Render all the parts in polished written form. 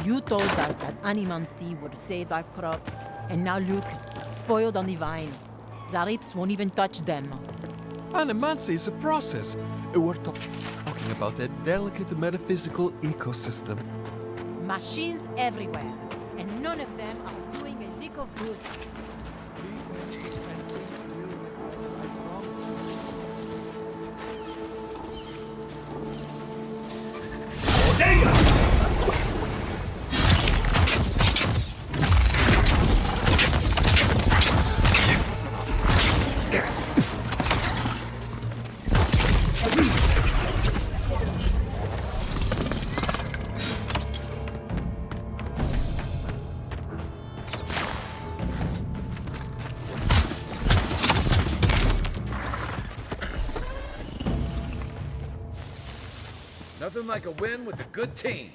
You told us that animancy would save our crops, and now look, spoiled on the vine. Zarips won't even touch them. Animancy is a process. We're talking about a delicate metaphysical ecosystem. Machines everywhere, and none of them are doing a lick of good. Nothing like a win with a good team.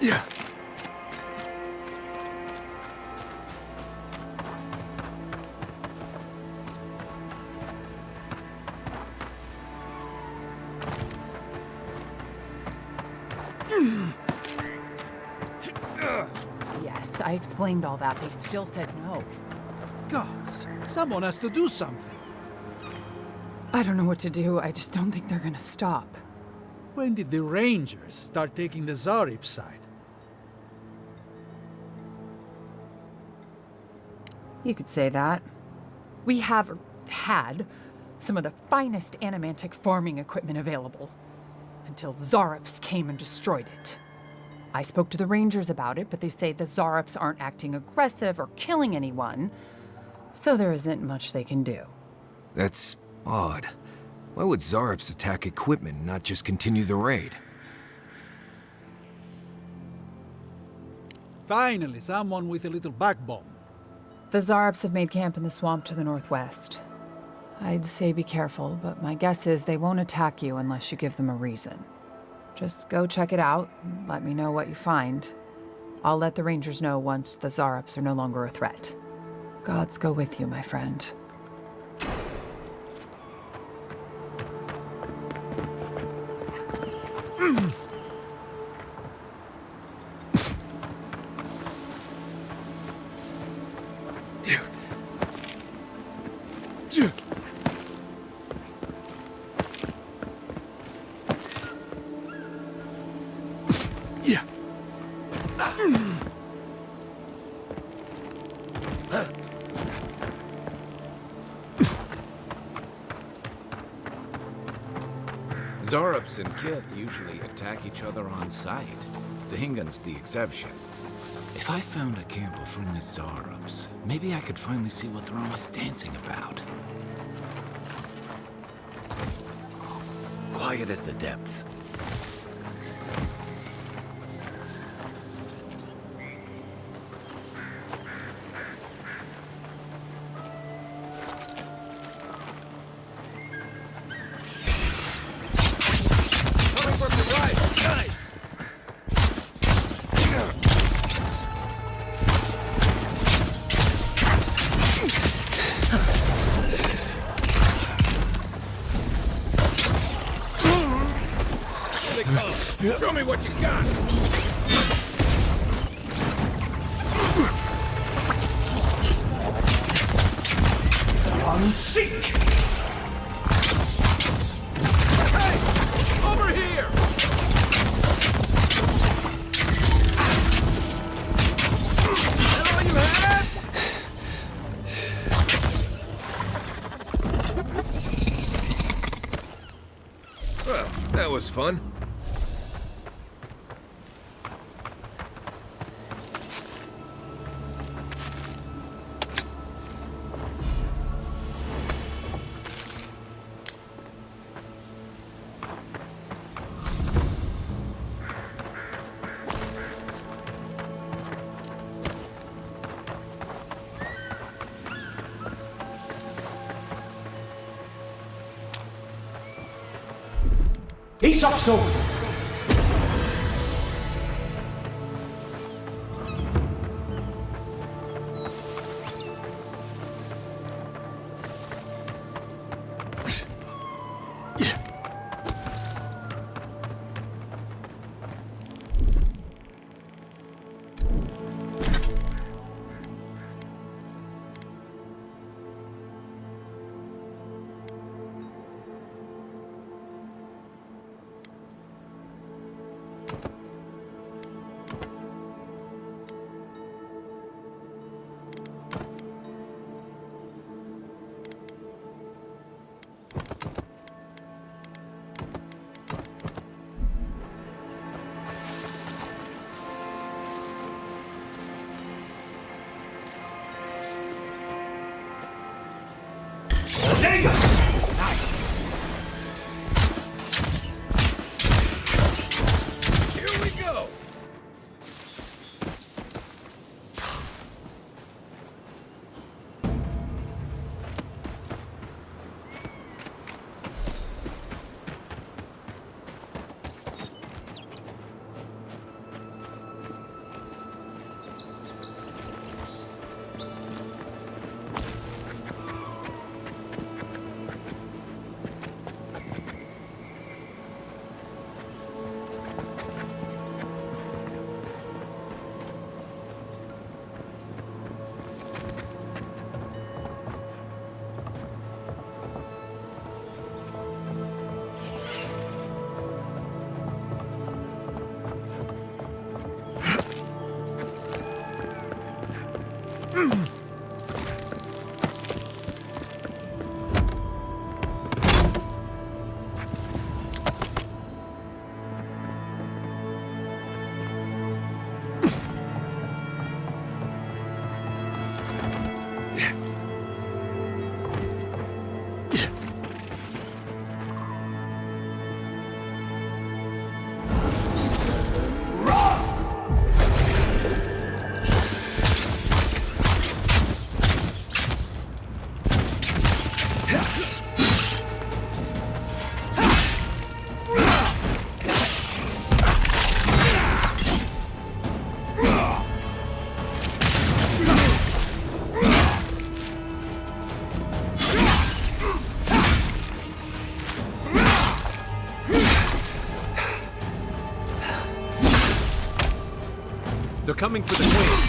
Yeah. Yes, I explained all that. They still said no. Gods, someone has to do something. I don't know what to do. I just don't think they're gonna stop. When did the Rangers start taking the Zarip side? You could say that. We have had some of the finest animantic farming equipment available until Zarops came and destroyed it. I spoke to the Rangers about it, but they say the Zarops aren't acting aggressive or killing anyone, so there isn't much they can do. That's odd. Why would Zarops attack equipment and not just continue the raid? Finally, someone with a little backbone. The Zarops have made camp in the swamp to the northwest. I'd say be careful, but my guess is they won't attack you unless you give them a reason. Just go check it out, and let me know what you find. I'll let the Rangers know once the Zarops are no longer a threat. Gods go with you, my friend. Zarops and Kith usually attack each other on sight. Dahingan's the exception. If I found a camp of friendly Zarops, maybe I could finally see what they're always dancing about. Quiet as the depths. they come! Show me what you got! Unseek! Hey! Over here! That all you had? Well, that was fun. Isokso! Here we go! They're coming for the queen.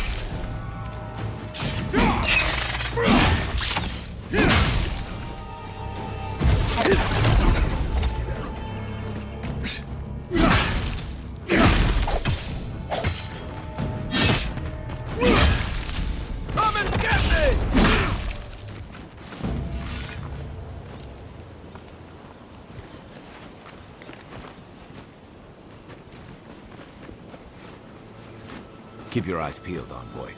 Come and get me! Keep your eyes peeled, envoy.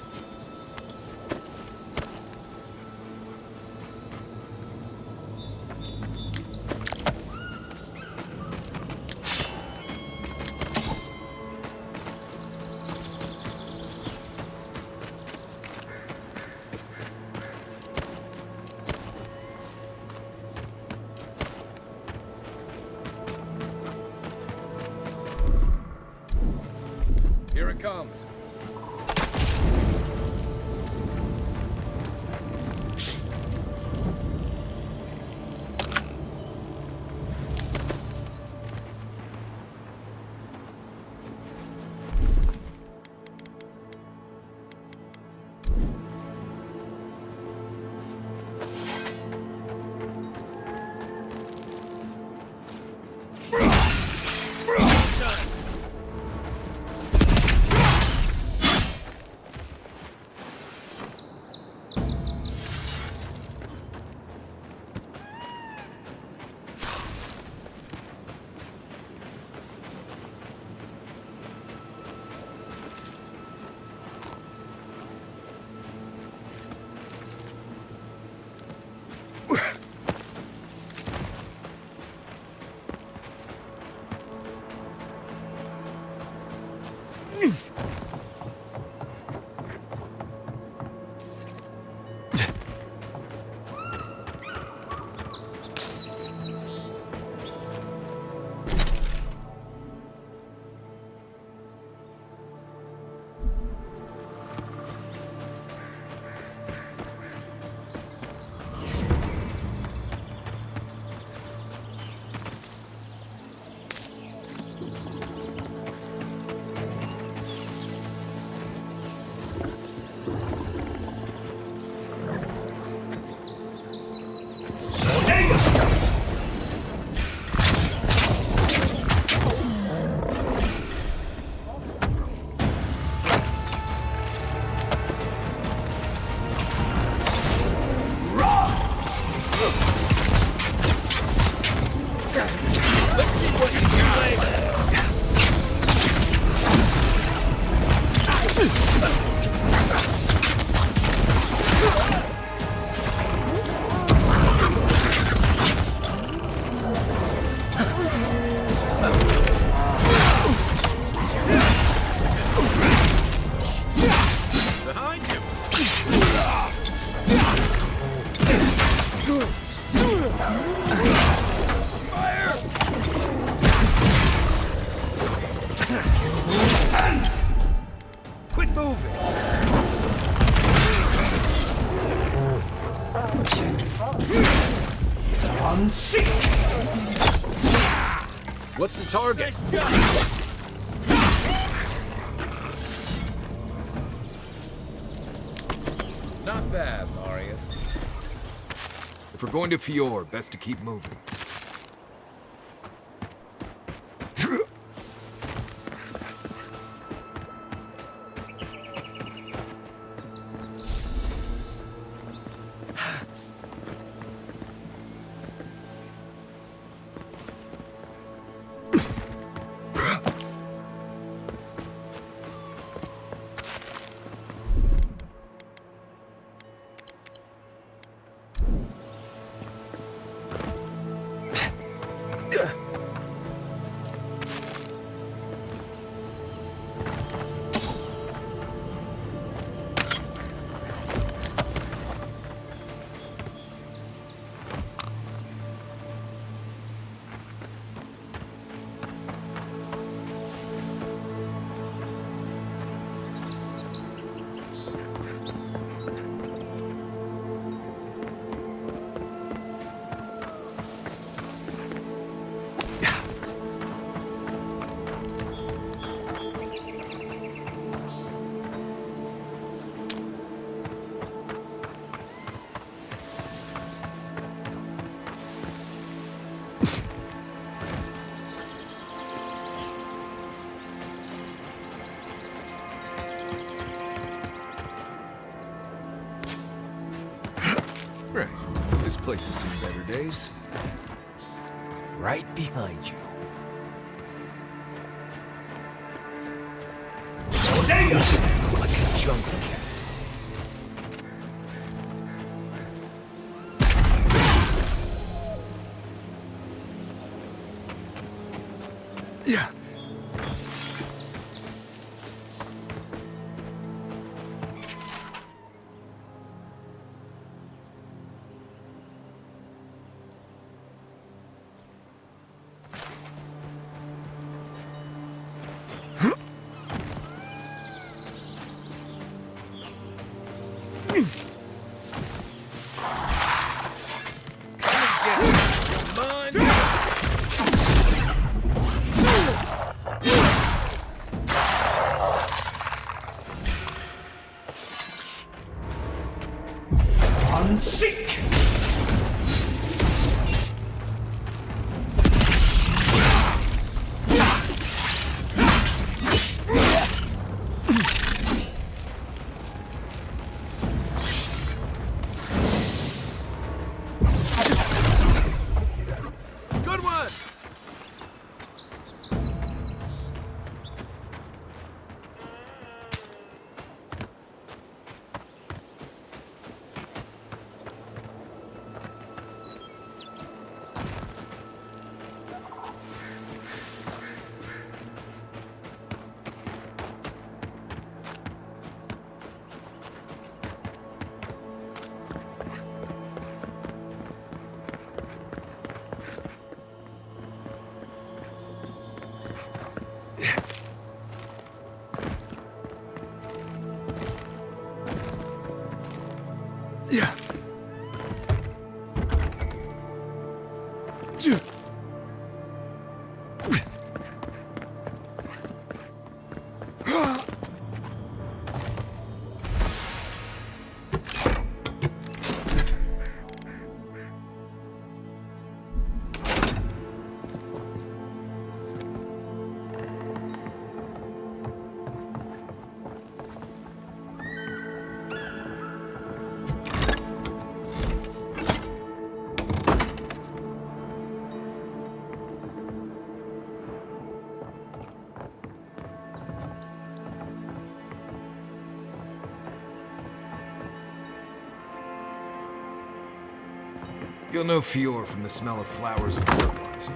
Here it comes. Quit moving! Unseek! What's the target? Not bad, Marius. If we're going to Fior, best to keep moving. Right. This place has seen better days. Right behind you. Damn! Like a jungle cat. Yeah. Unseek! Good one! Yeah. You'll know Fior from the smell of flowers and fertilizer.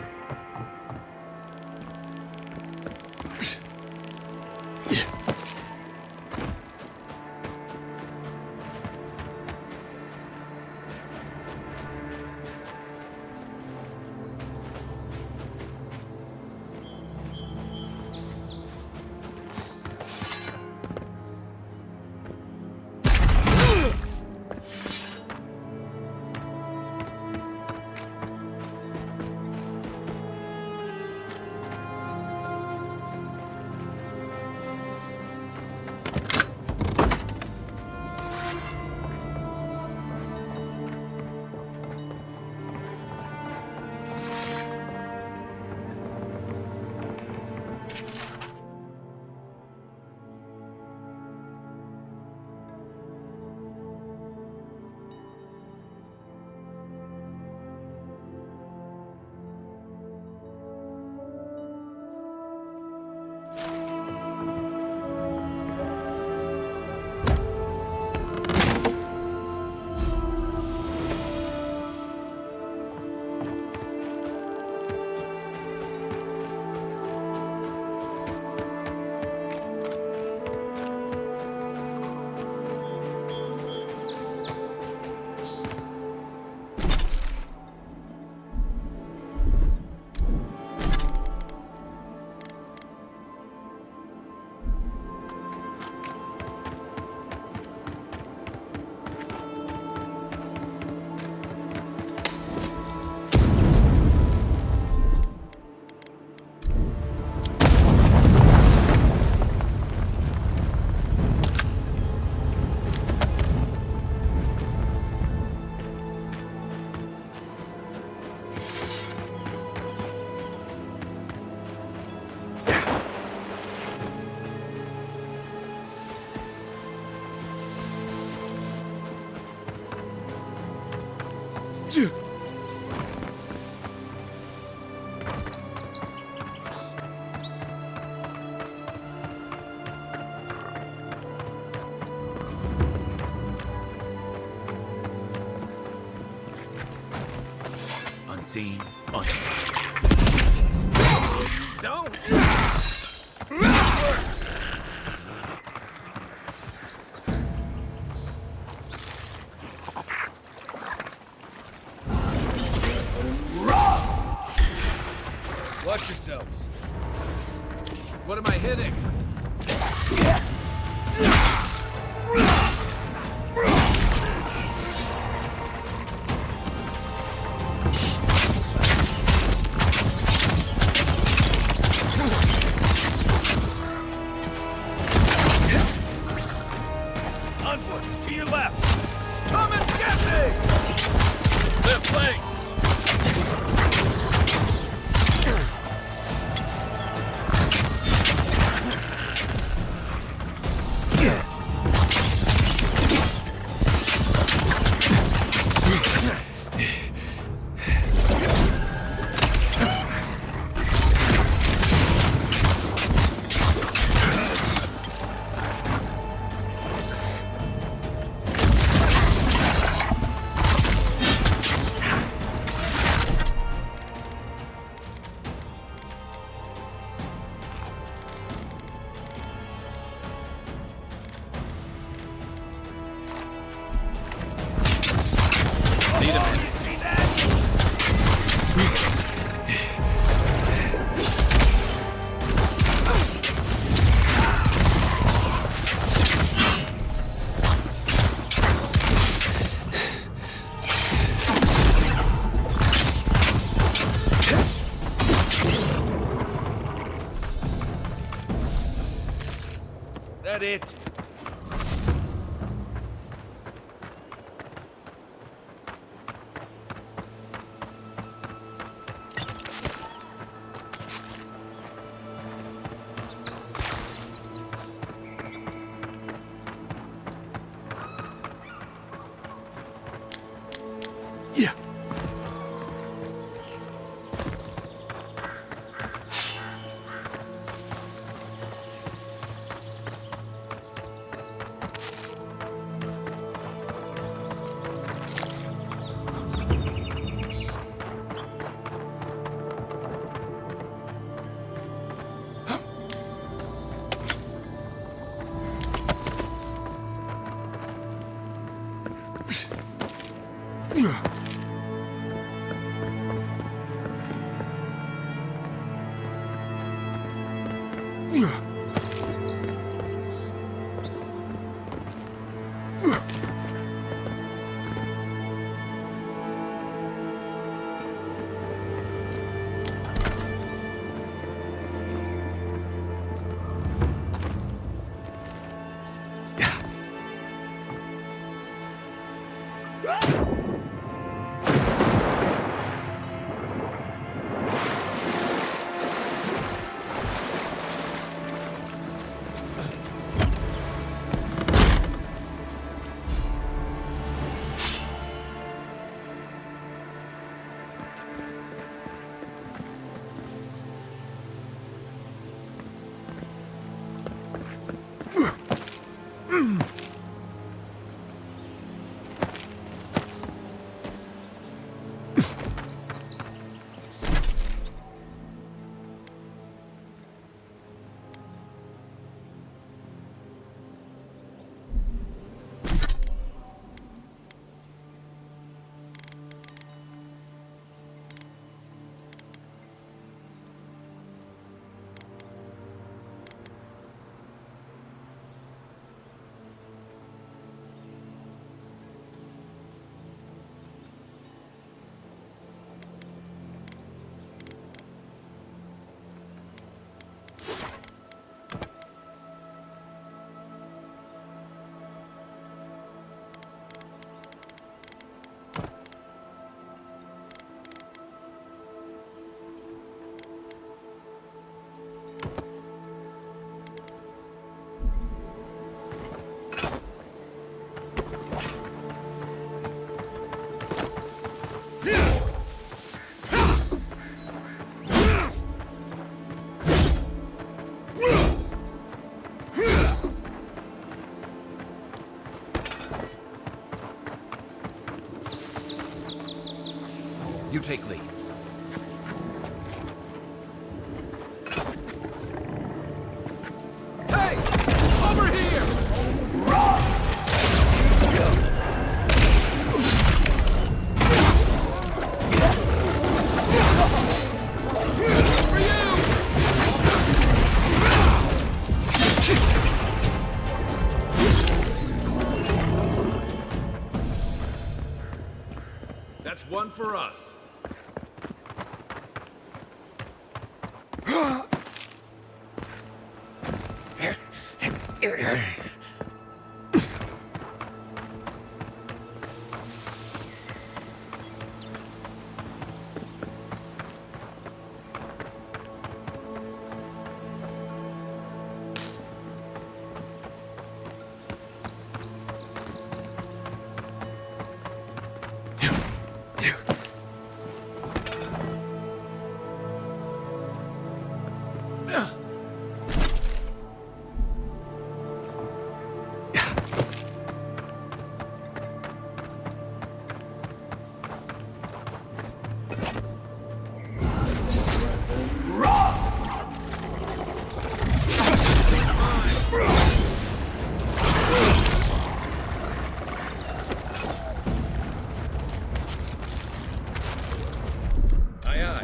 Unseen, unseen. Don't! Watch yourselves. What am I hitting? Onward, to your left. Come and get me! Left leg. That it? Yeah. You take lead. Hey! Over here! For you! That's one for us. Aye, aye.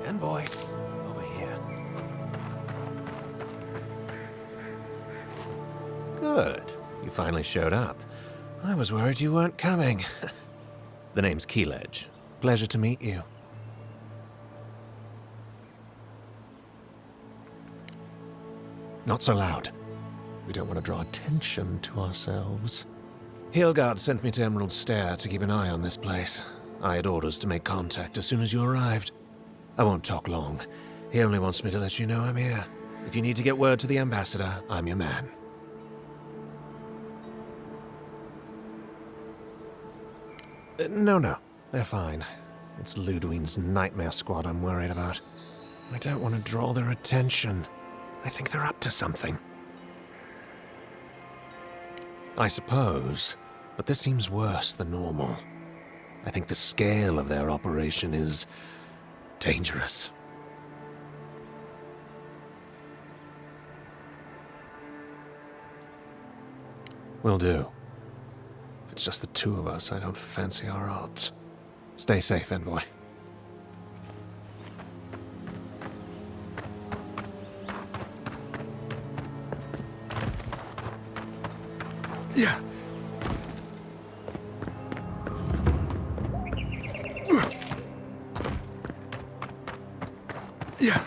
Envoy, over here. Good. You finally showed up. I was worried you weren't coming. The name's Keeledge. Pleasure to meet you. Not so loud. We don't want to draw attention to ourselves. Hilgard sent me to Emerald Stair to keep an eye on this place. I had orders to make contact as soon as you arrived. I won't talk long. He only wants me to let you know I'm here. If you need to get word to the ambassador, I'm your man. No. They're fine. It's Ludwine's nightmare squad I'm worried about. I don't want to draw their attention. I think they're up to something. I suppose, but this seems worse than normal. I think the scale of their operation is dangerous. Will do. If it's just the two of us, I don't fancy our odds. Stay safe, Envoy. Yeah. Yeah.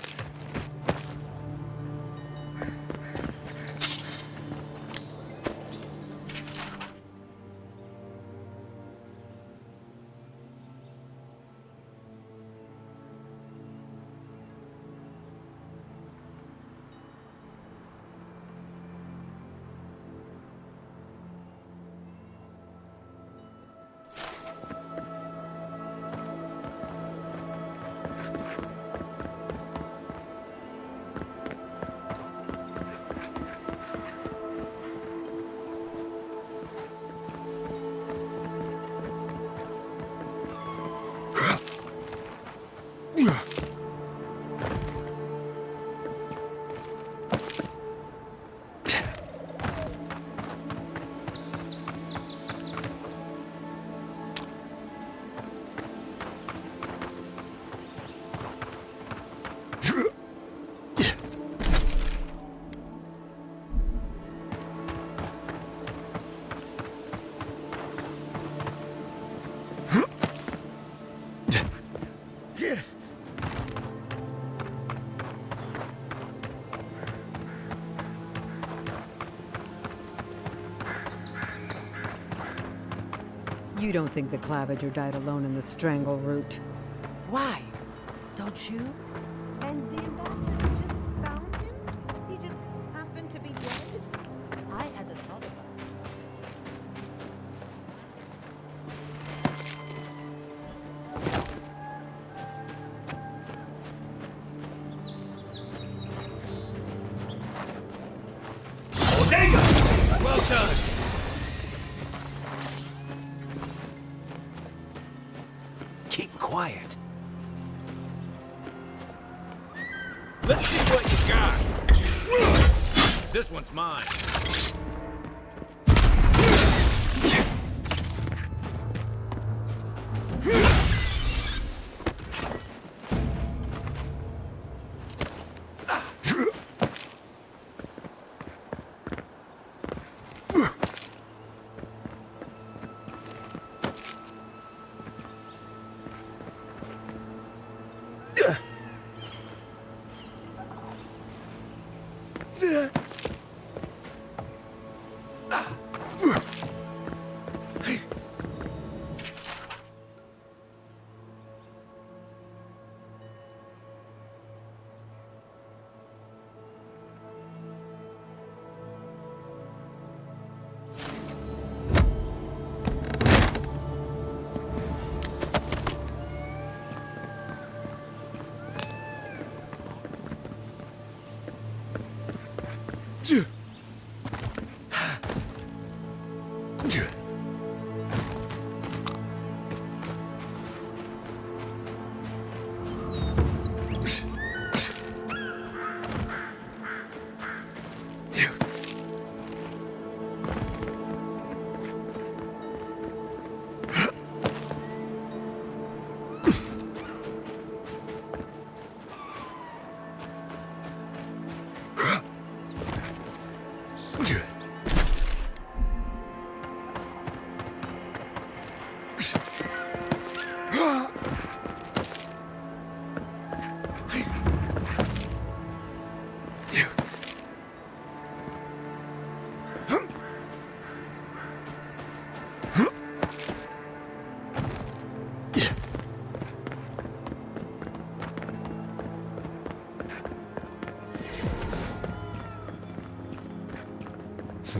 You don't think the Clavager died alone in the strangle route? Why? Don't you? And the ambassador just found him? He just happened to be dead? I hadn't thought about it. Well done! Keep quiet. Let's see what you got! This one's mine.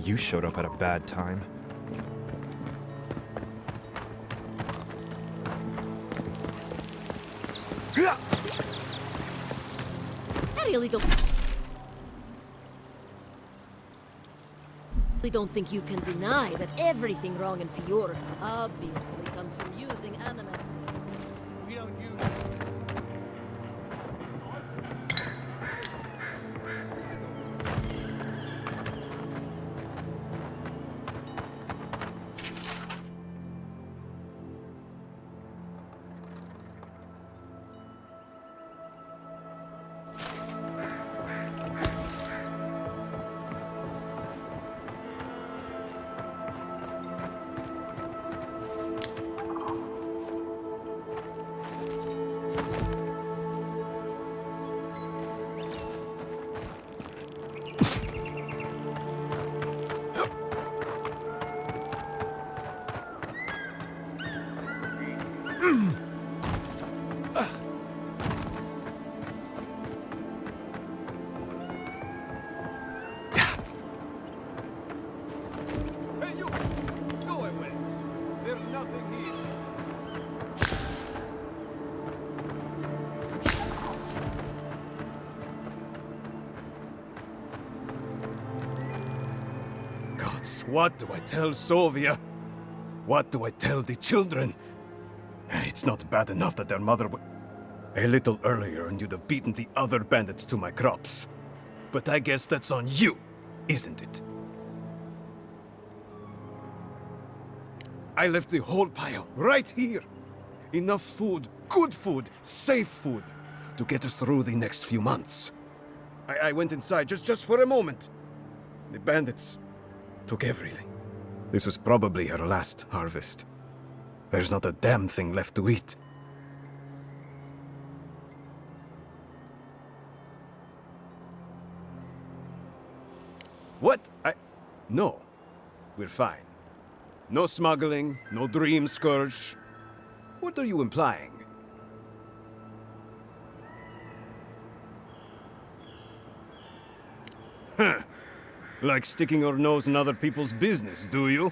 You showed up at a bad time. I really don't think you can deny that everything wrong in Fior obviously comes from using animals. We don't use... Hey, you! Go away! There's nothing here. Gods, what do I tell Sovia? What do I tell the children? It's not bad enough that their mother would... A little earlier and you'd have beaten the other bandits to my crops. But I guess that's on you, isn't it? I left the whole pile right here. Enough food, good food, safe food, to get us through the next few months. I went inside just for a moment. The bandits took everything. This was probably her last harvest. There's not a damn thing left to eat. What? No. We're fine. No smuggling, no Dreamscourge. What are you implying? Huh. Like sticking your nose in other people's business, do you?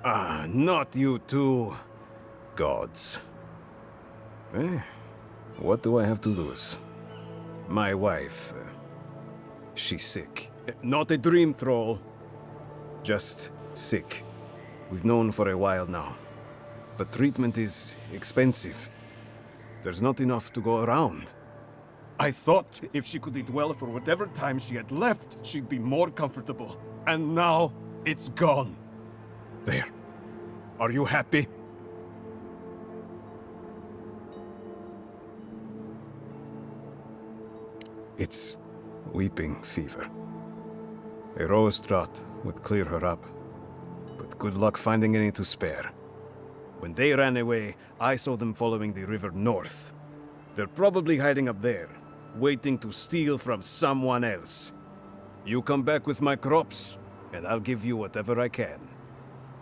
Ah, not you two. Gods. Eh, what do I have to lose? My wife, she's sick. Not a dream troll. Just sick. We've known for a while now. But treatment is expensive. There's not enough to go around. I thought if she could eat well for whatever time she had left, she'd be more comfortable. And now, it's gone. There. Are you happy? It's weeping fever. A rose draught would clear her up. But good luck finding any to spare. When they ran away, I saw them following the river north. They're probably hiding up there, waiting to steal from someone else. You come back with my crops, and I'll give you whatever I can.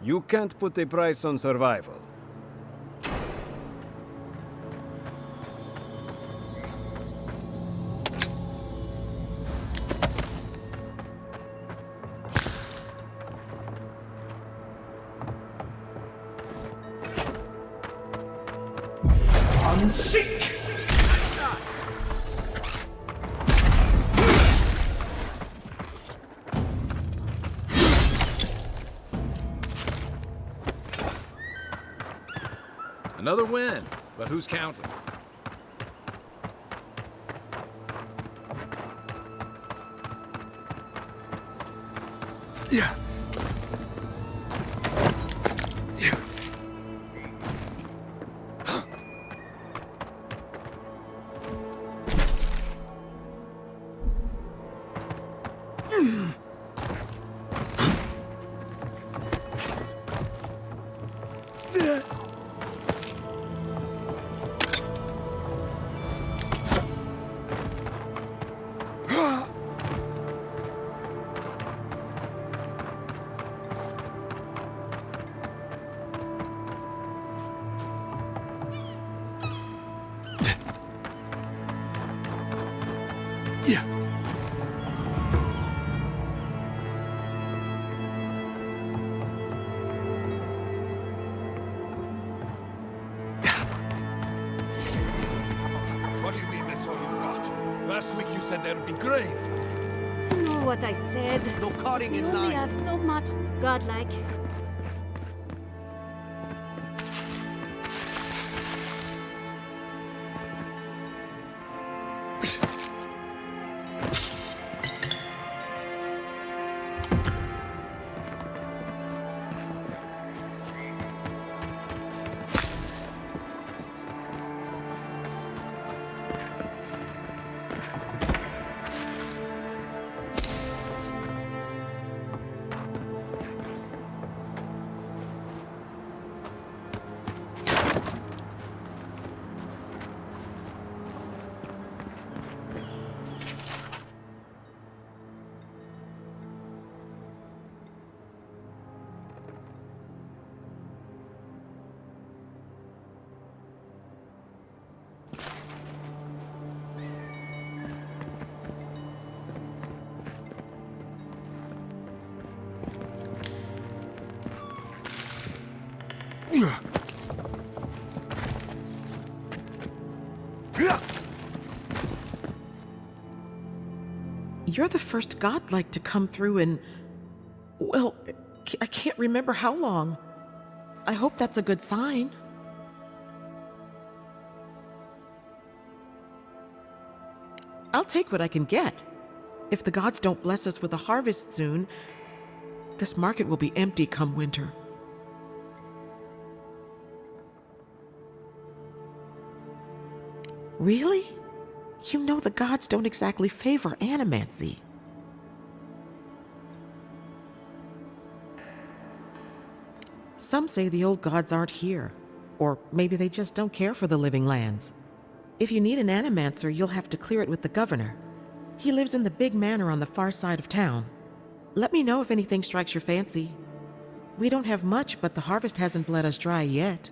You can't put a price on survival. I'm sick! Another win, but who's counting? Yeah. What do you mean that's all you've got? Last week you said there'd be grain. You know what I said? No cutting We in only line. have so much godlike. You're the first godlike to come through in... well, I can't remember how long. I hope that's a good sign. I'll take what I can get. If the gods don't bless us with a harvest soon, this market will be empty come winter. Really? You know the gods don't exactly favor animancy. Some say the old gods aren't here, or maybe they just don't care for the living lands. If you need an animancer, you'll have to clear it with the governor. He lives in the big manor on the far side of town. Let me know if anything strikes your fancy. We don't have much, but the harvest hasn't bled us dry yet.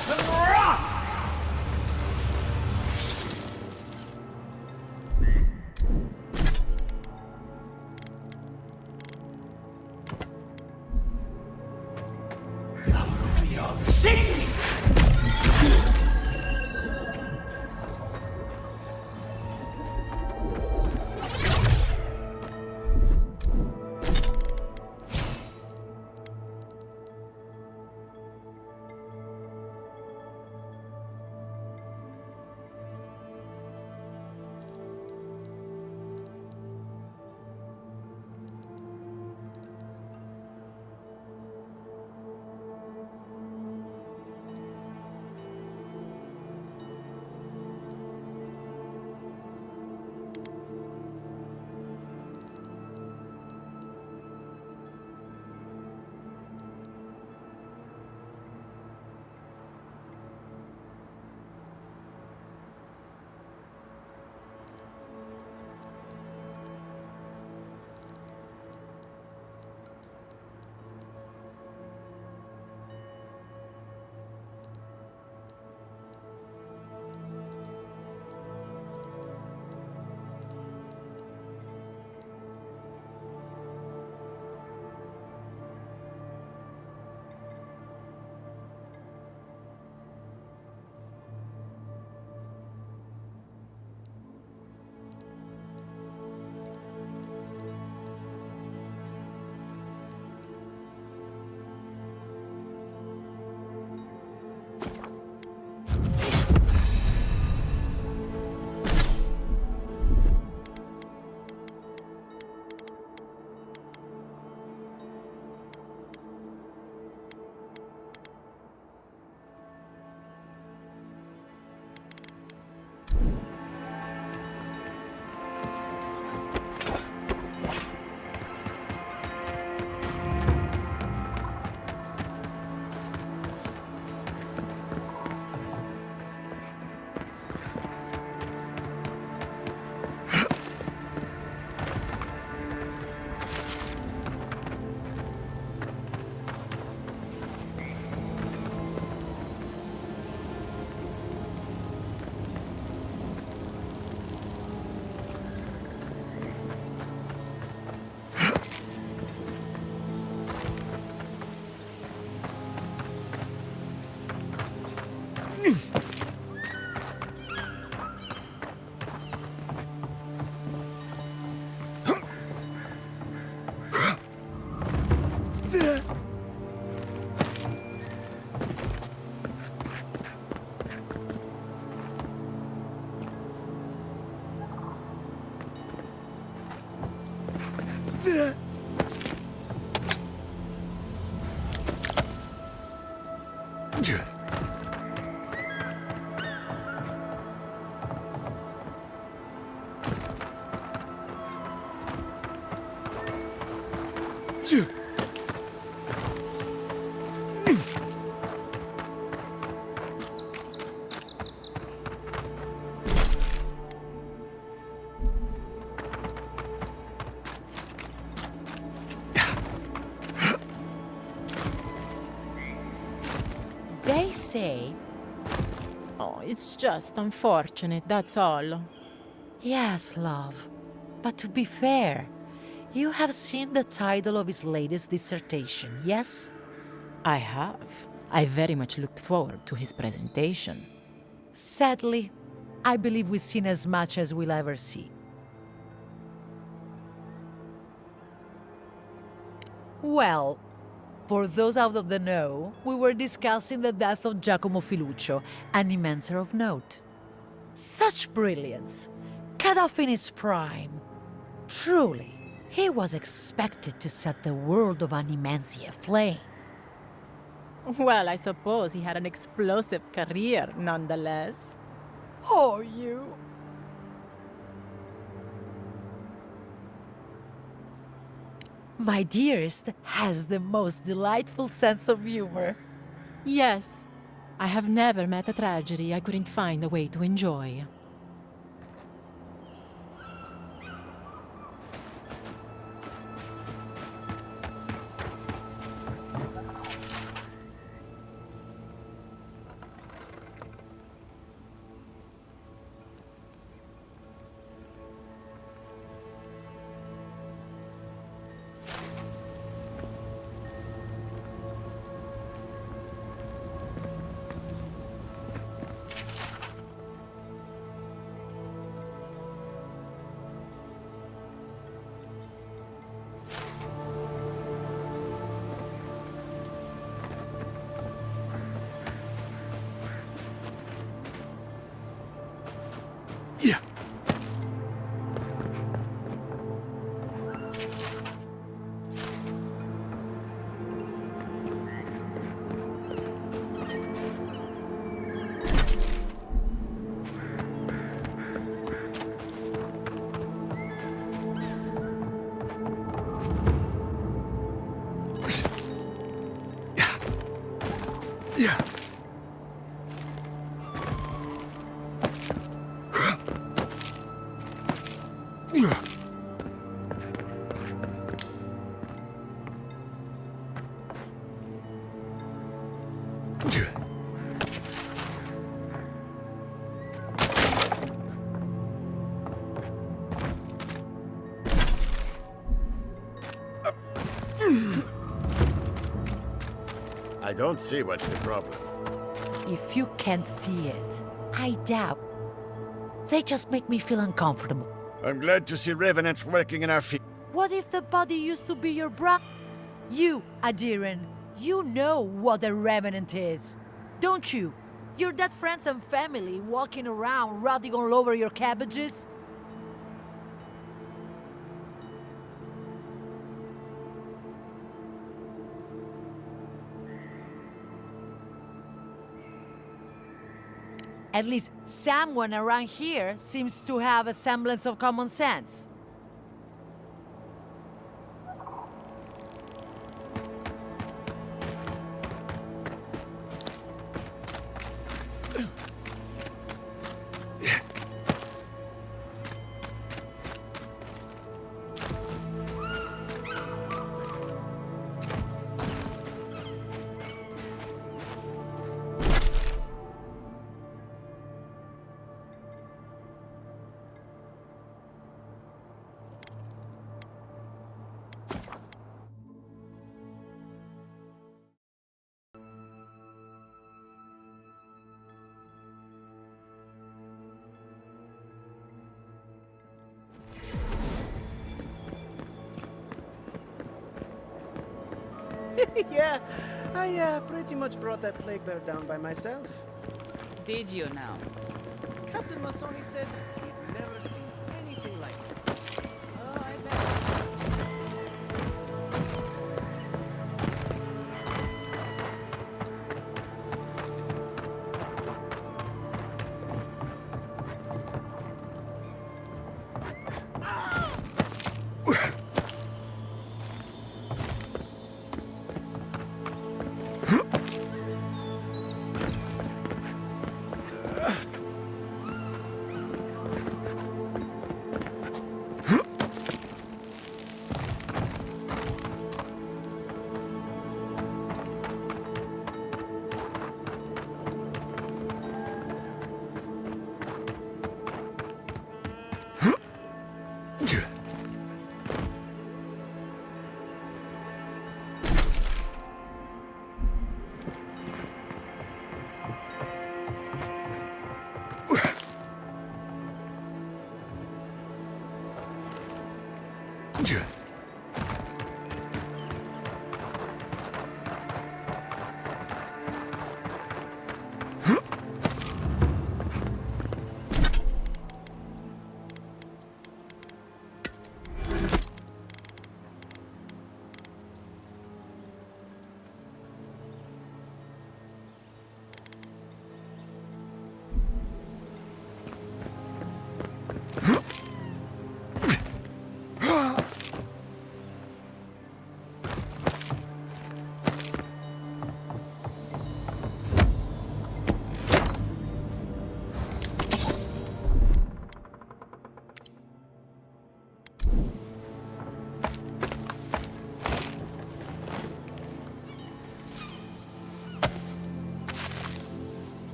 curse and wrath! Sick! They say... Oh, it's just unfortunate, that's all. Yes, love. But to be fair, you have seen the title of his latest dissertation, yes? I have. I very much looked forward to his presentation. Sadly, I believe we've seen as much as we'll ever see. Well, for those out of the know, we were discussing the death of Giacomo Filuccio, an immenser of note. Such brilliance, cut off in his prime. Truly, he was expected to set the world of animancy aflame. Well, I suppose he had an explosive career, nonetheless. Oh, you... My dearest has the most delightful sense of humor. Yes, I have never met a tragedy I couldn't find a way to enjoy. I don't see what's the problem. If you can't see it, I doubt. They just make me feel uncomfortable. I'm glad to see revenants working in our field. What if the body used to be your bro? You, Adiran, you know what a revenant is, don't you? Your dead friends and family walking around rotting all over your cabbages? At least someone around here seems to have a semblance of common sense. Yeah, I pretty much brought that plague bear down by myself. Did you now? Captain Masoni said he'd never seen anything like it. Oh, I bet.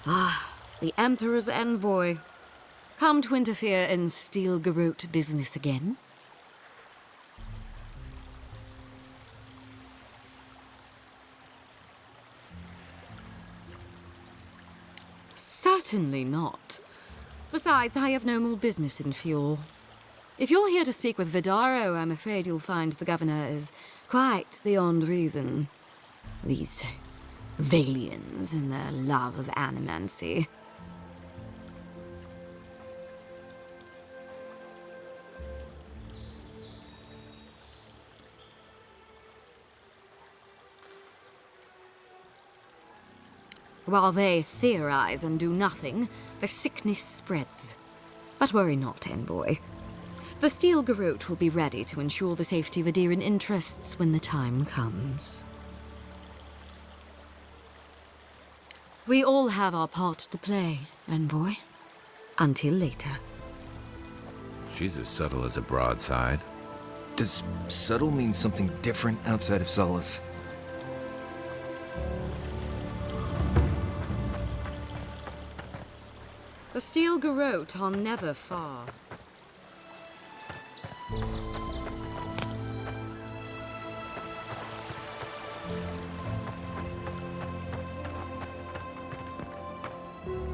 Ah, the Emperor's envoy. Come to interfere in Steel Garrote business again? Certainly not. Besides, I have no more business in Fior. If you're here to speak with Vidaro, I'm afraid you'll find the governor is quite beyond reason. These Valians and their love of animancy. While they theorize and do nothing, the sickness spreads. But worry not, envoy. The Steel Garrote will be ready to ensure the safety of Adiran interests when the time comes. We all have our part to play, envoy. Until later. She's as subtle as a broadside. Does subtle mean something different outside of Solace? The Steel Garrote are never far.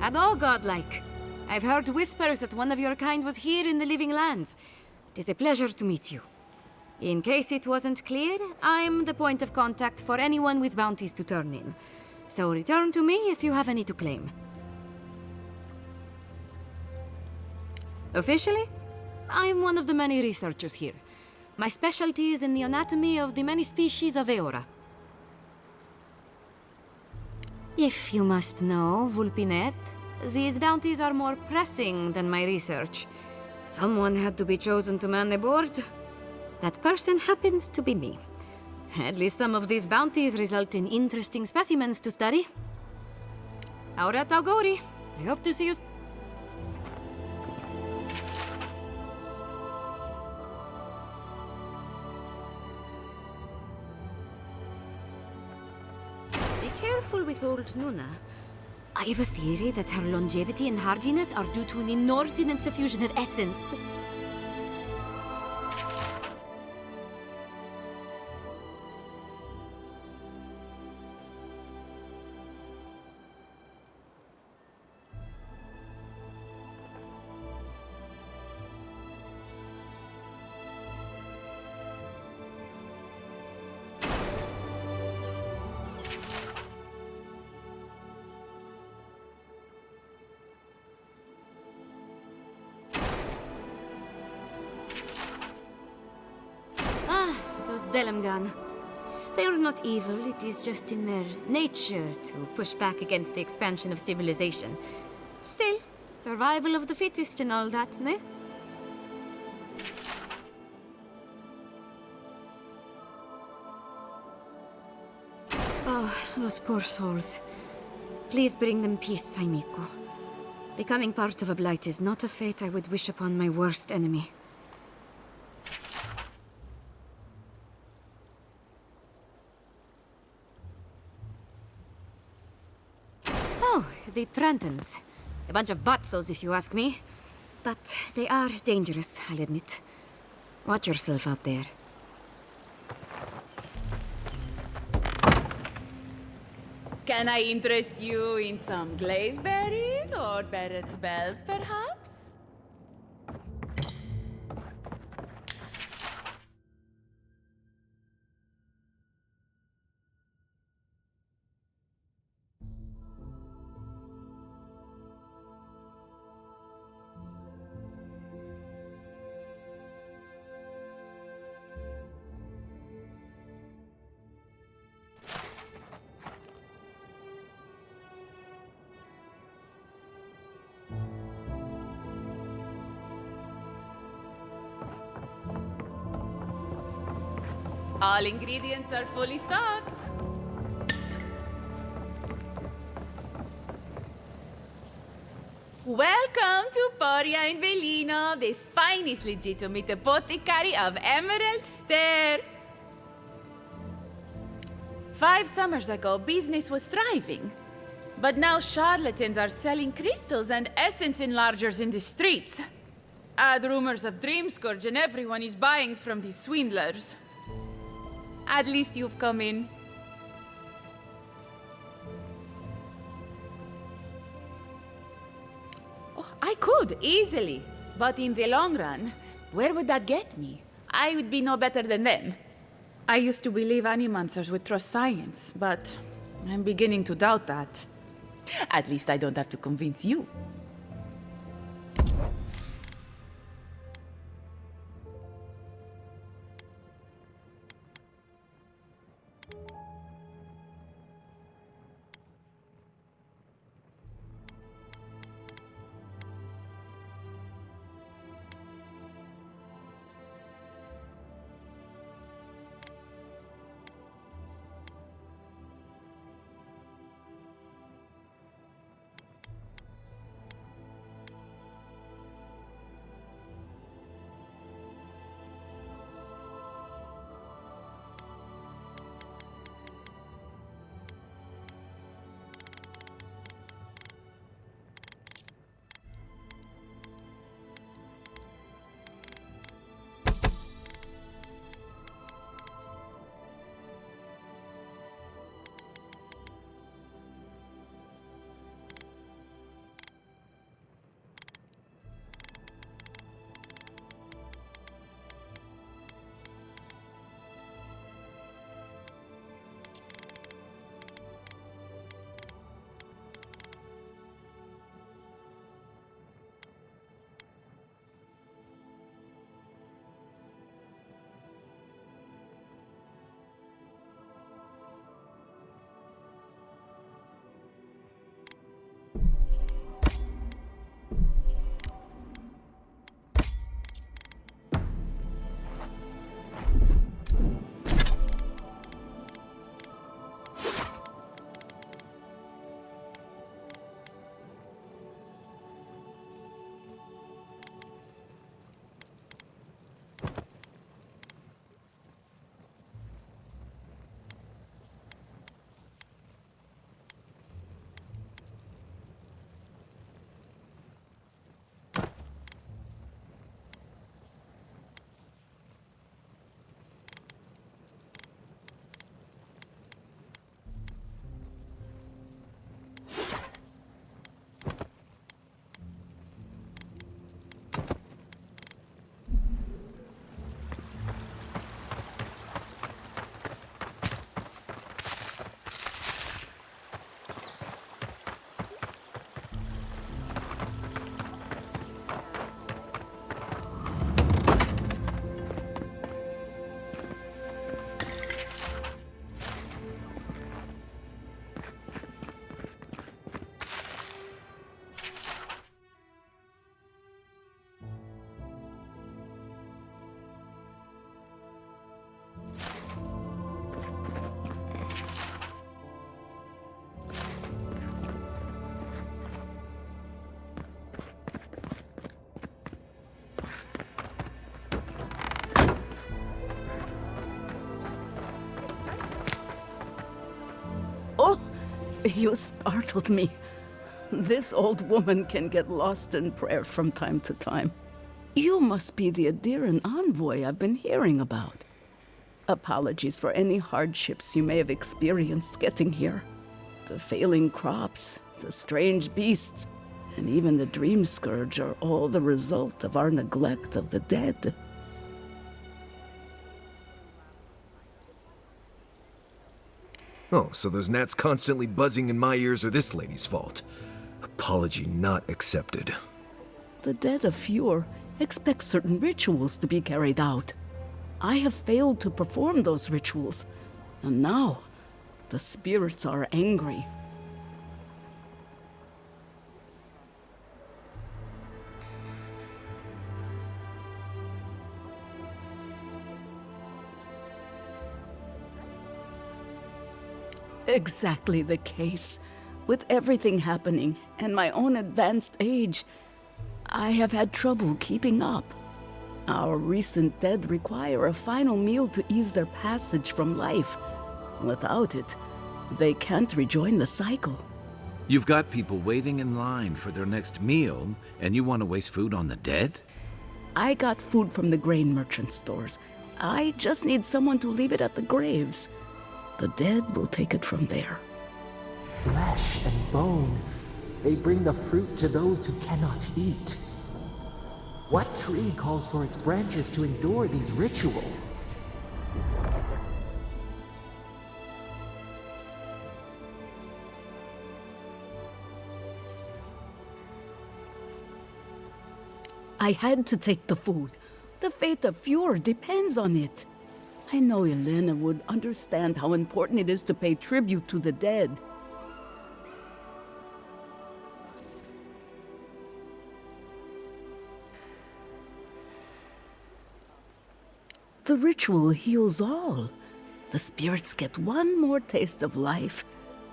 And all godlike. I've heard whispers that one of your kind was here in the Living Lands. It is a pleasure to meet you. In case it wasn't clear, I'm the point of contact for anyone with bounties to turn in. So return to me if you have any to claim. Officially, I'm one of the many researchers here. My specialty is in the anatomy of the many species of Eora. If you must know, Vulpinet, these bounties are more pressing than my research. Someone had to be chosen to man the board. That person happened to be me. At least some of these bounties result in interesting specimens to study. Aurat Auguri. I hope to see you. Be careful with old Nuna. I have a theory that her longevity and hardiness are due to an inordinate suffusion of essence. Delamgan. They are not evil, it is just in their nature to push back against the expansion of civilization. Still, survival of the fittest and all that, ne? Oh, those poor souls. Please bring them peace, Saimiko. Becoming part of a blight is not a fate I would wish upon my worst enemy. The Trentons. A bunch of butzos, if you ask me. But they are dangerous, I'll admit. Watch yourself out there. Can I interest you in some glaive berries or Barrett's bells, perhaps? All ingredients are fully stocked. Welcome to Poria in Velino, the finest legitimate apothecary of Emerald Stair. 5 summers ago, business was thriving. But now charlatans are selling crystals and essence enlargers in the streets. Add rumors of Dreamscourge and everyone is buying from these swindlers. At least you've come in. Oh, I could, easily. But in the long run, where would that get me? I would be no better than them. I used to believe animancers would trust science, but I'm beginning to doubt that. At least I don't have to convince you. You startled me. This old woman can get lost in prayer from time to time. You must be the Adiran envoy I've been hearing about. Apologies for any hardships you may have experienced getting here. The failing crops, the strange beasts, and even the Dreamscourge are all the result of our neglect of the dead. Oh, so those gnats constantly buzzing in my ears are this lady's fault. Apology not accepted. The dead of Fior expect certain rituals to be carried out. I have failed to perform those rituals, and now the spirits are angry. Exactly the case. With everything happening and my own advanced age, I have had trouble keeping up. Our recent dead require a final meal to ease their passage from life. Without it, they can't rejoin the cycle. You've got people waiting in line for their next meal, and you want to waste food on the dead? I got food from the grain merchant stores. I just need someone to leave it at the graves. The dead will take it from there. Flesh and bone. They bring the fruit to those who cannot eat. What tree calls for its branches to endure these rituals? I had to take the food. The fate of Fior depends on it. I know Elena would understand how important it is to pay tribute to the dead. The ritual heals all. The spirits get one more taste of life,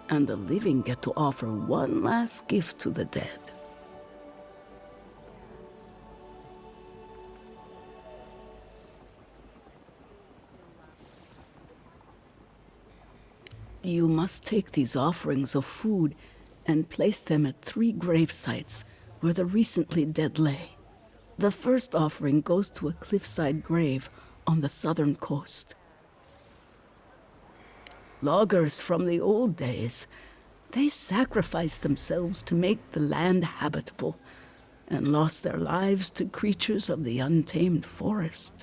and the living get to offer one last gift to the dead. You must take these offerings of food and place them at 3 grave sites where the recently dead lay. The first offering goes to a cliffside grave on the southern coast. Loggers from the old days, they sacrificed themselves to make the land habitable and lost their lives to creatures of the untamed forest.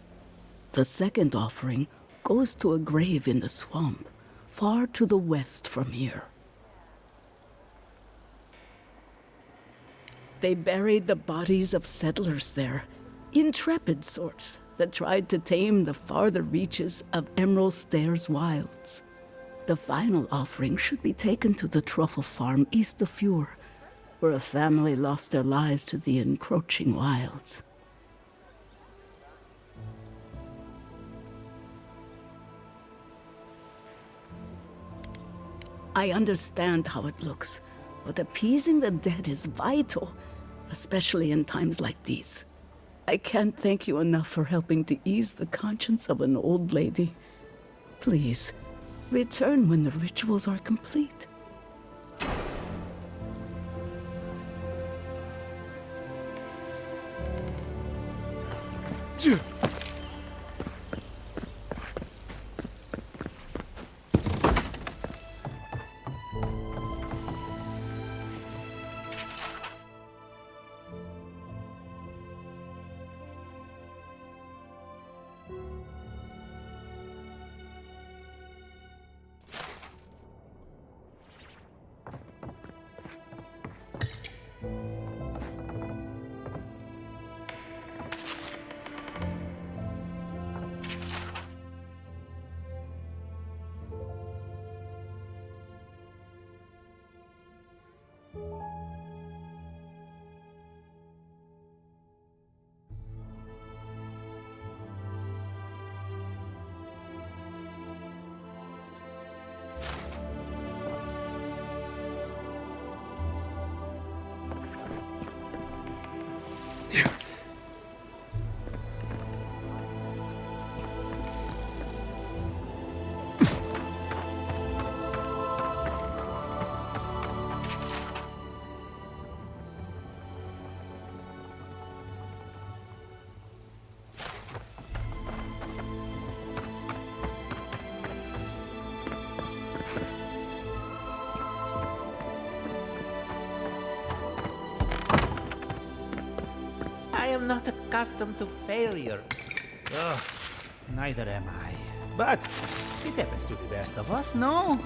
The second offering goes to a grave in the swamp, far to the west from here. They buried the bodies of settlers there, intrepid sorts that tried to tame the farther reaches of Emerald Stairs wilds. The final offering should be taken to the truffle farm east of Fior, where a family lost their lives to the encroaching wilds. I understand how it looks, but appeasing the dead is vital, especially in times like these. I can't thank you enough for helping to ease the conscience of an old lady. Please, return when the rituals are complete. I am not accustomed to failure. Ugh, neither am I. But it happens to the best of us, no?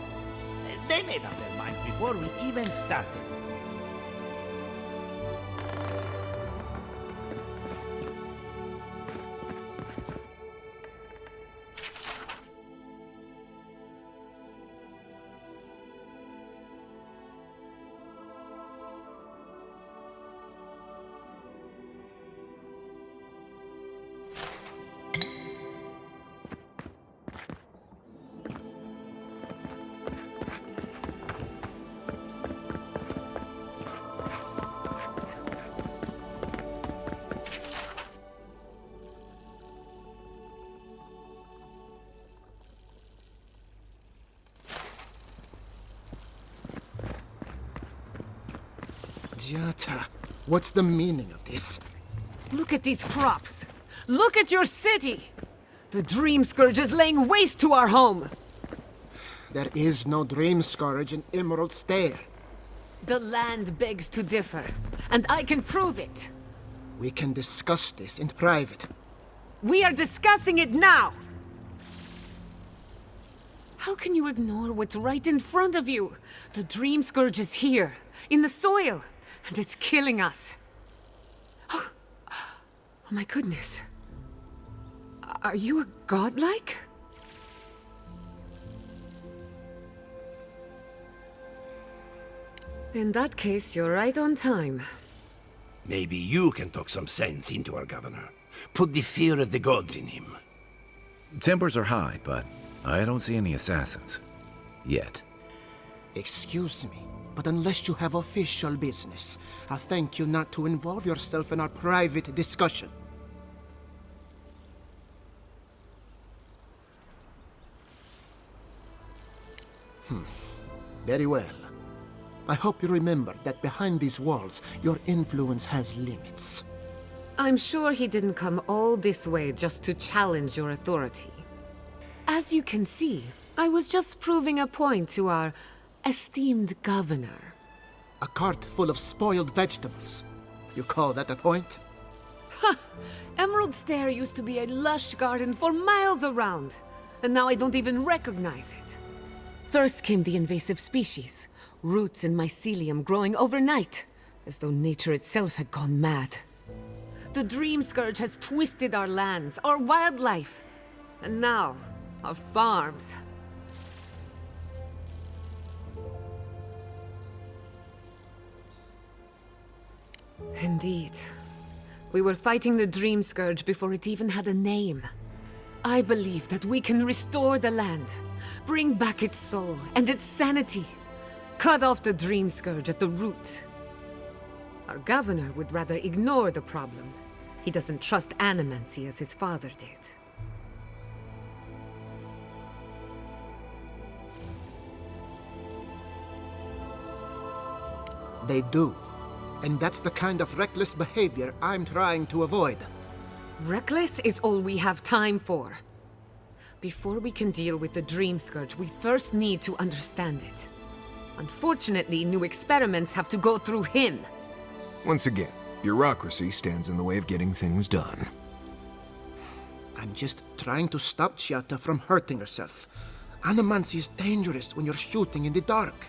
They made up their minds before we even started. Giata, what's the meaning of this? Look at these crops. Look at your city. The Dreamscourge is laying waste to our home. There is no Dreamscourge in Emerald Stair. The land begs to differ, and I can prove it. We can discuss this in private. We are discussing it now! How can you ignore what's right in front of you? The Dreamscourge is here, in the soil, and it's killing us. Oh my goodness. Are you a godlike? In that case, you're right on time. Maybe you can talk some sense into our governor. Put the fear of the gods in him. Tempers are high, but I don't see any assassins. Yet. Excuse me, but unless you have official business, I'll thank you not to involve yourself in our private discussion. Very well. I hope you remember that behind these walls, your influence has limits. I'm sure he didn't come all this way just to challenge your authority. As you can see, I was just proving a point to our esteemed governor. A cart full of spoiled vegetables. You call that a point? Ha! Emerald Stair used to be a lush garden for miles around, and now I don't even recognize it. First came the invasive species, roots and mycelium growing overnight, as though nature itself had gone mad. The Dreamscourge has twisted our lands, our wildlife, and now, our farms. Indeed. We were fighting the Dreamscourge before it even had a name. I believe that we can restore the land, bring back its soul and its sanity, cut off the Dreamscourge at the root. Our governor would rather ignore the problem. He doesn't trust animancy as his father did. They do. And that's the kind of reckless behavior I'm trying to avoid. Reckless is all we have time for. Before we can deal with the Dreamscourge, we first need to understand it. Unfortunately, new experiments have to go through him. Once again, bureaucracy stands in the way of getting things done. I'm just trying to stop Giata from hurting herself. Animancy is dangerous when you're shooting in the dark.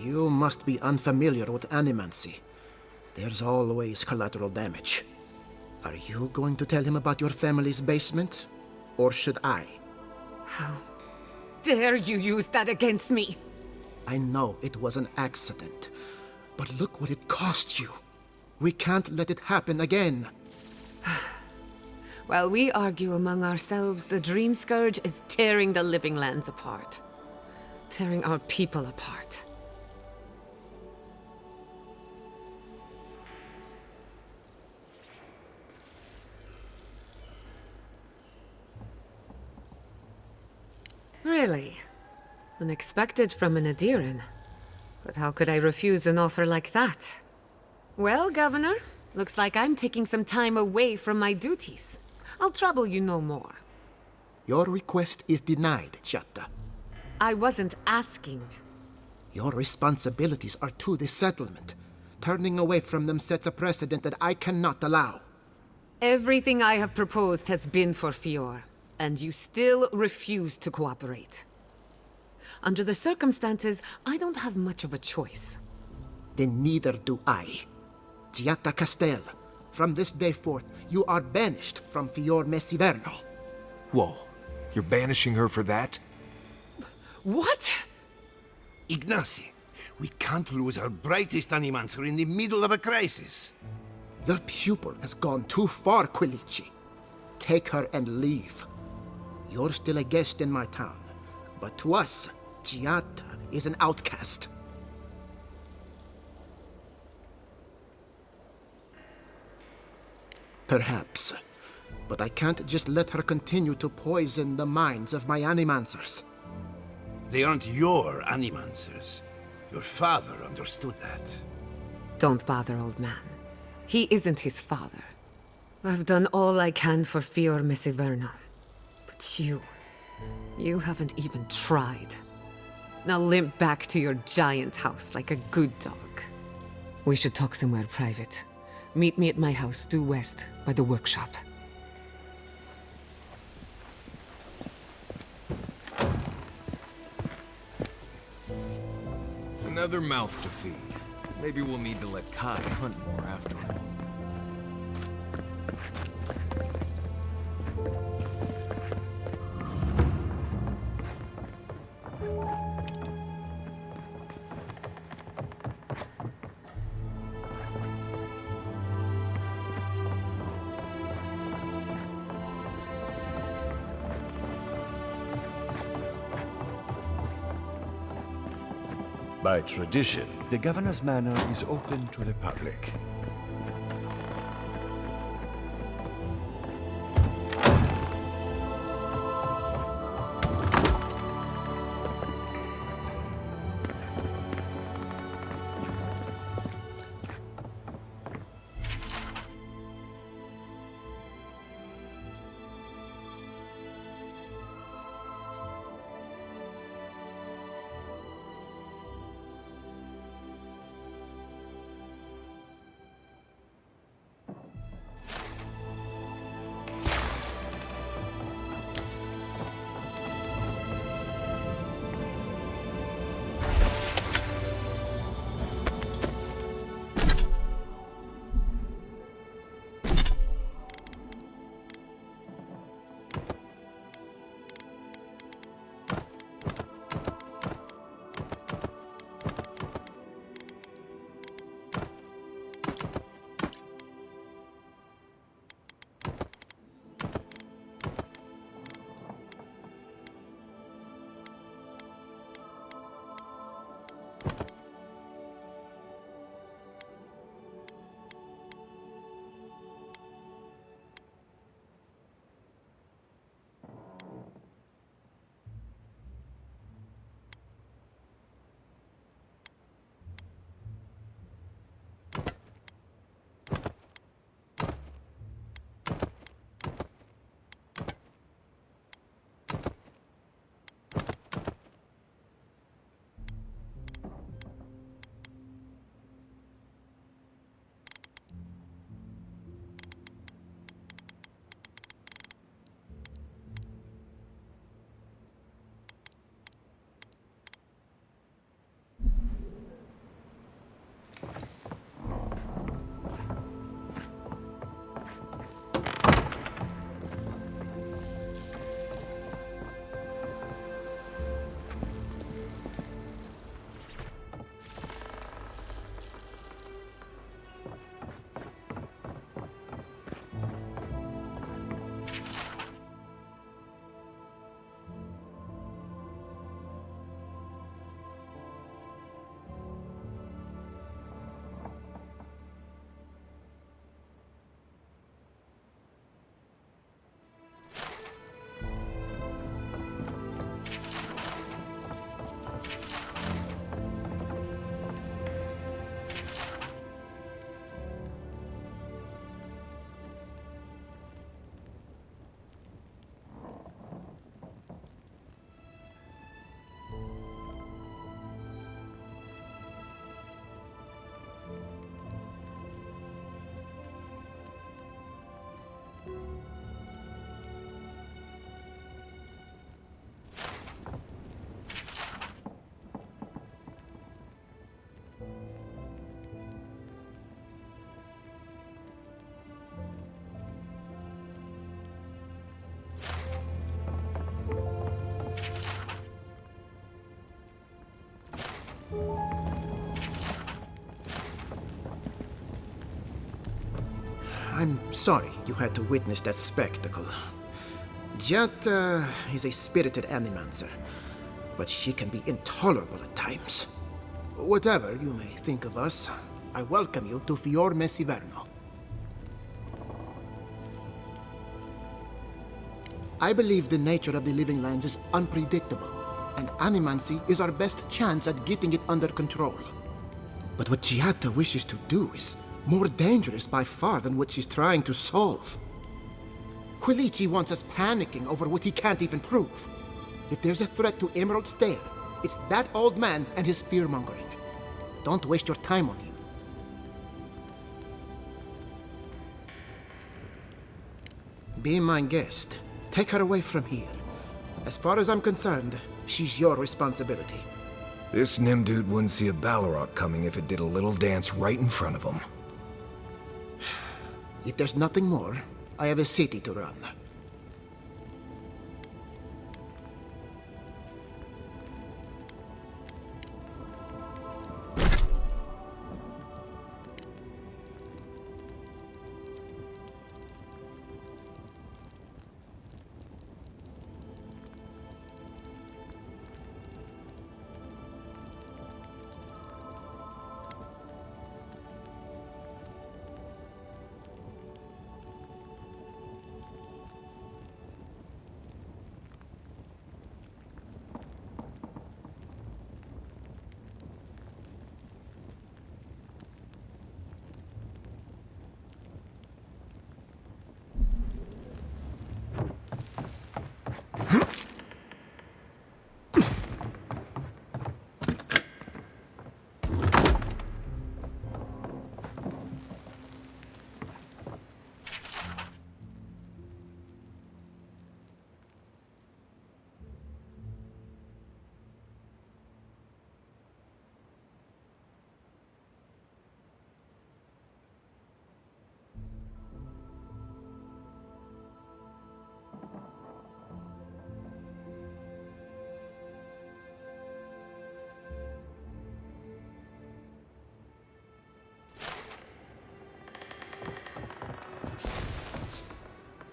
You must be unfamiliar with animancy. There's always collateral damage. Are you going to tell him about your family's basement? Or should I? How dare you use that against me? I know it was an accident, but look what it cost you. We can't let it happen again. While we argue among ourselves, the Dreamscourge is tearing the living lands apart. Tearing our people apart. Really? Unexpected from an Adiran. But how could I refuse an offer like that? Well, Governor, looks like I'm taking some time away from my duties. I'll trouble you no more. Your request is denied, Giata. I wasn't asking. Your responsibilities are to the settlement. Turning away from them sets a precedent that I cannot allow. Everything I have proposed has been for Fior. And you still refuse to cooperate. Under the circumstances, I don't have much of a choice. Then neither do I. Giata Castel, from this day forth, you are banished from Fior mes Avérno. Whoa, you're banishing her for that? What? Ignacy, we can't lose our brightest animancer in the middle of a crisis. Your pupil has gone too far, Quilici. Take her and leave. You're still a guest in my town, but to us, Giata is an outcast. Perhaps. But I can't just let her continue to poison the minds of my animancers. They aren't your animancers. Your father understood that. Don't bother, old man. He isn't his father. I've done all I can for Fior mes Avérno. But you haven't even tried. Now limp back to your giant house like a good dog. We should talk somewhere private. Meet me at my house due west by the workshop. Another mouth to feed. Maybe we'll need to let Kai hunt more after all. By tradition, the governor's manor is open to the public. I'm sorry you had to witness that spectacle. Giatta is a spirited animancer, but she can be intolerable at times. Whatever you may think of us, I welcome you to Fior mes Avérno. I believe the nature of the living lands is unpredictable, and animancy is our best chance at getting it under control. But what Giatta wishes to do is more dangerous by far than what she's trying to solve. Quilici wants us panicking over what he can't even prove. If there's a threat to Emerald Stair, it's that old man and his fear-mongering. Don't waste your time on him. Be my guest. Take her away from here. As far as I'm concerned, she's your responsibility. This Nimdude wouldn't see a Balrog coming if it did a little dance right in front of him. If there's nothing more, I have a city to run.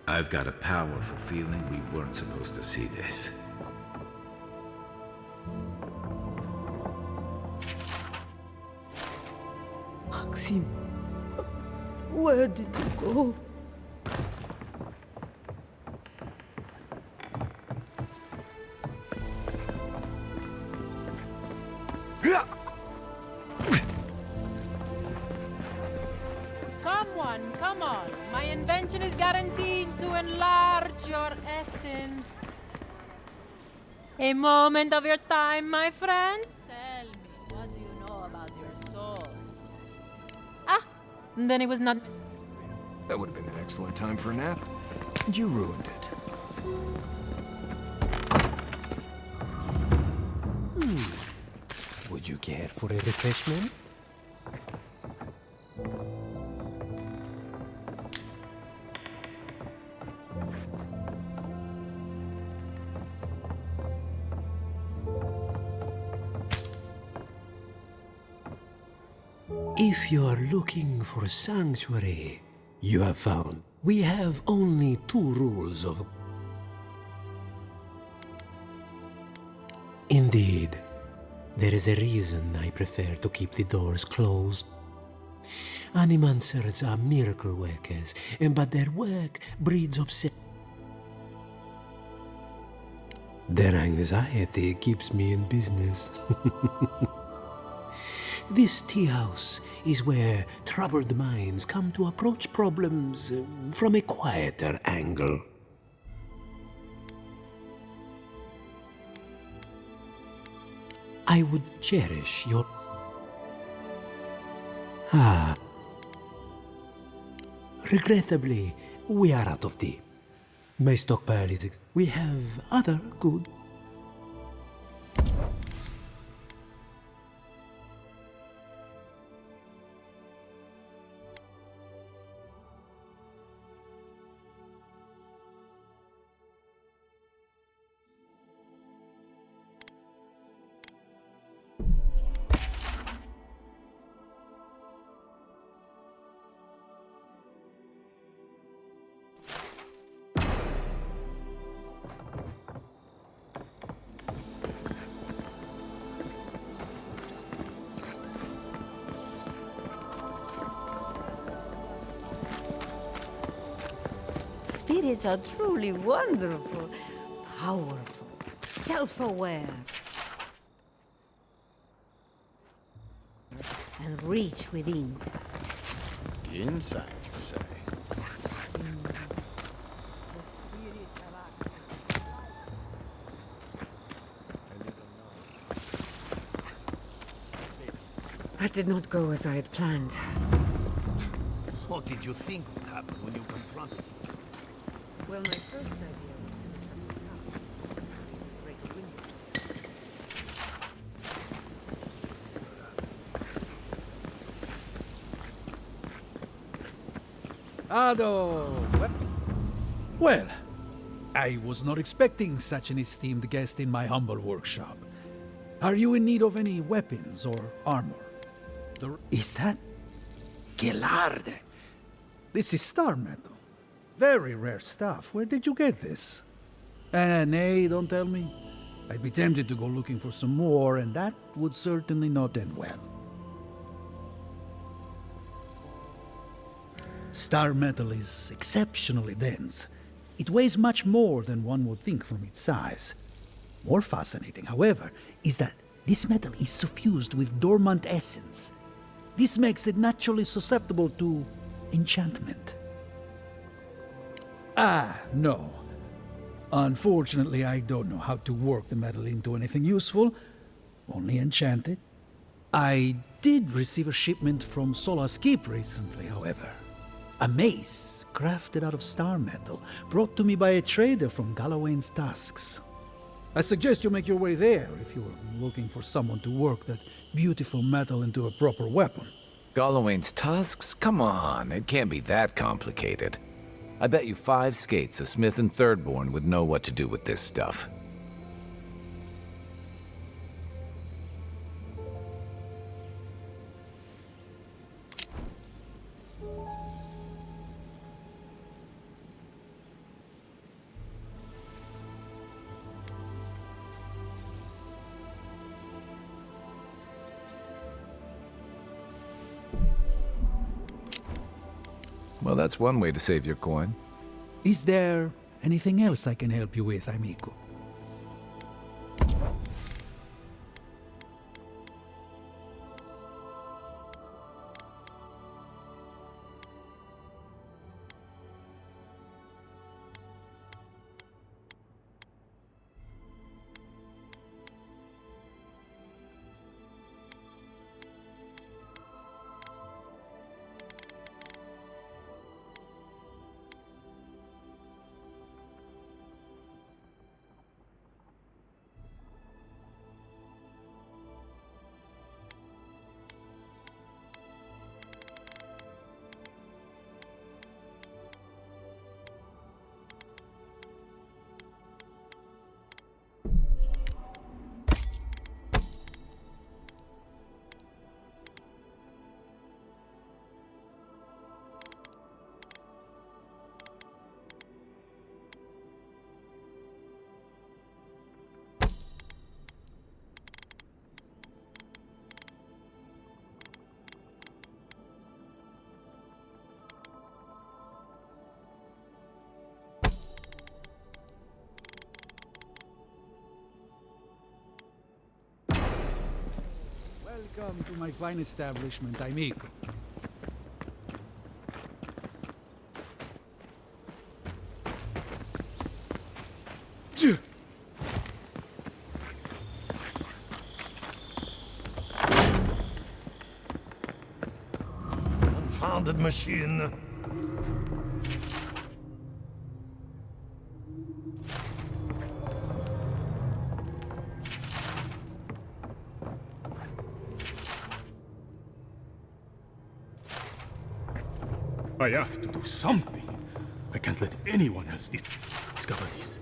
I've got a powerful feeling we weren't supposed to see this. Maxim, where did you go? Come on. My invention is guaranteed to enlarge your essence. A moment of your time, my friend. Tell me, what do you know about your soul? Ah, then it was not... That would have been an excellent time for a nap. And you ruined it. Would you care for a refreshment? If you are looking for sanctuary, you have found. We have only 2 rules of... Indeed, there is a reason I prefer to keep the doors closed. Animancers are miracle workers, but their work breeds obsession. Their anxiety keeps me in business. This tea house is where troubled minds come to approach problems from a quieter angle. I would cherish your... Regrettably, we are out of tea. My stockpile is... We have other good... spirits are truly wonderful, powerful, self-aware, and reach with insight. Insight, you say? That did not go as I had planned. What did you think would happen when you confronted him? Well, my first idea was to break a window. Ado! Well, I was not expecting such an esteemed guest in my humble workshop. Are you in need of any weapons or armor? Is that Gelarde? This is star metal. Very rare stuff. Where did you get this? Nay, don't tell me. I'd be tempted to go looking for some more, and that would certainly not end well. Star metal is exceptionally dense. It weighs much more than one would think from its size. More fascinating, however, is that this metal is suffused with dormant essence. This makes it naturally susceptible to enchantment. No. Unfortunately, I don't know how to work the metal into anything useful, only enchant it. I did receive a shipment from Sola's Keep recently, however. A mace crafted out of star metal, brought to me by a trader from Galawain's Tusks. I suggest you make your way there if you are looking for someone to work that beautiful metal into a proper weapon. Galawain's Tusks? Come on, it can't be that complicated. I bet you 5 skates a Smith and Thirdborn would know what to do with this stuff. Well, that's one way to save your coin. Is there anything else I can help you with, amico? Welcome to my fine establishment, amico. Confounded machine. I have to do something. I can't let anyone else discover this.